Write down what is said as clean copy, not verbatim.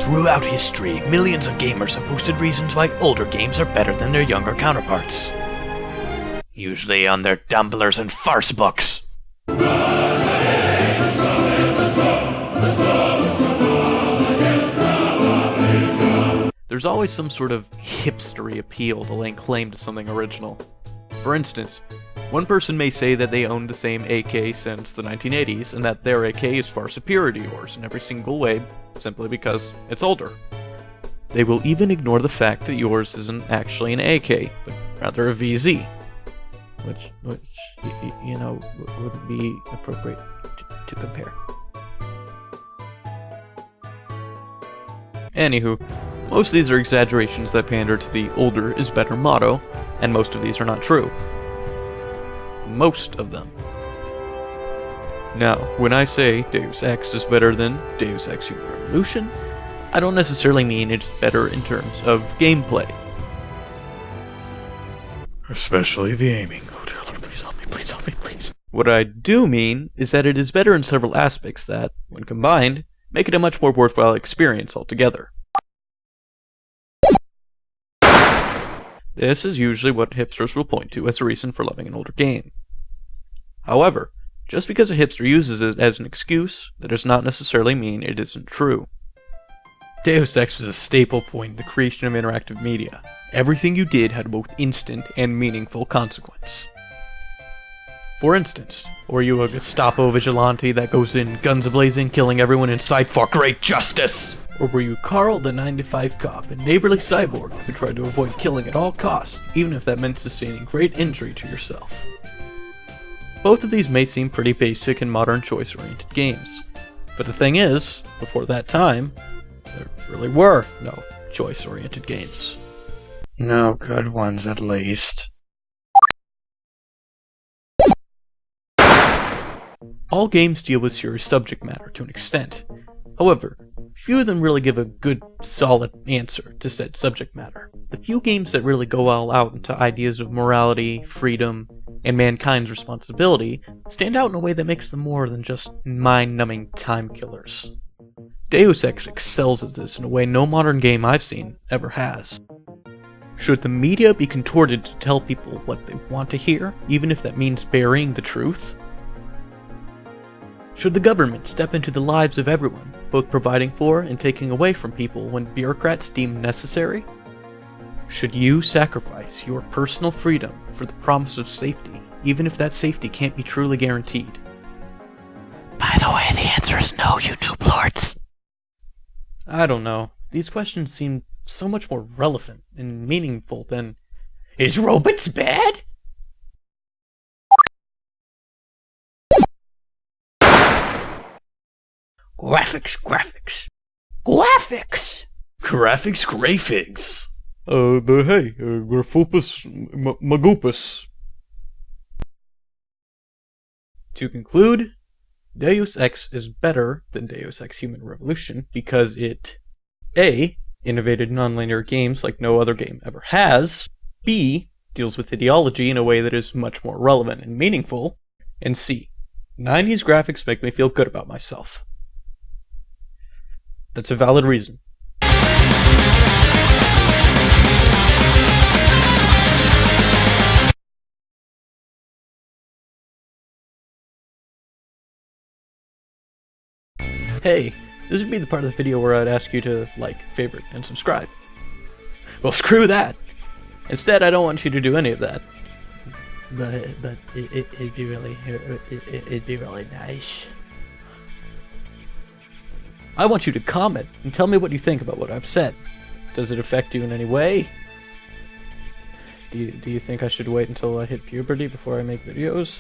Throughout history, millions of gamers have posted reasons why older games are better than their younger counterparts. Usually on their DUMBLRS and FARCEBOOKS. There's always some sort of hipstery appeal to laying claim to something original. For instance, one person may say that they owned the same AK since the 1980s, and that their AK is far superior to yours in every single way, simply because it's older. They will even ignore the fact that yours isn't actually an AK, but rather a VZ, which you know, wouldn't be appropriate to compare. Anywho, most of these are exaggerations that pander to the older is better motto, and most of these are not true. Most of them. Now, when I say Deus Ex is better than Deus Ex Human Revolution, I don't necessarily mean it's better in terms of gameplay. Especially the aiming. Oh dear Lord, please help me, please help me, please. What I do mean is that it is better in several aspects that, when combined, make it a much more worthwhile experience altogether. This is usually what hipsters will point to as a reason for loving an older game. However, just because a hipster uses it as an excuse, that does not necessarily mean it isn't true. Deus Ex was a staple point in the creation of interactive media. Everything you did had both instant and meaningful consequence. For instance, were you a Gestapo vigilante that goes in guns a-blazing, killing everyone in sight for great justice? Or were you Carl, the 9-to-5 cop, a neighborly cyborg who tried to avoid killing at all costs, even if that meant sustaining great injury to yourself? Both of these may seem pretty basic in modern choice-oriented games, but the thing is, before that time, there really were no choice-oriented games. No good ones, at least. All games deal with serious subject matter to an extent. However, few of them really give a good, solid answer to said subject matter. The few games that really go all out into ideas of morality, freedom, and mankind's responsibility stand out in a way that makes them more than just mind-numbing time killers. Deus Ex excels at this in a way no modern game I've seen ever has. Should the media be contorted to tell people what they want to hear, even if that means burying the truth? Should the government step into the lives of everyone, both providing for and taking away from people when bureaucrats deem necessary? Should you sacrifice your personal freedom for the promise of safety, even if that safety can't be truly guaranteed? By the way, the answer is no, you noob lords. I don't know. These questions seem so much more relevant and meaningful than, is robots bad? Graphics. Graphopus Magopus. To conclude, Deus Ex is better than Deus Ex Human Revolution because it A. innovated nonlinear games like no other game ever has, B. deals with ideology in a way that is much more relevant and meaningful, and C. 90s graphics make me feel good about myself. That's a valid reason. Hey, this would be the part of the video where I'd ask you to like, favorite, and subscribe. Well, screw that! Instead, I don't want you to do any of that. But it'd be really nice. I want you to comment and tell me what you think about what I've said. Does it affect you in any way? Do you think I should wait until I hit puberty before I make videos?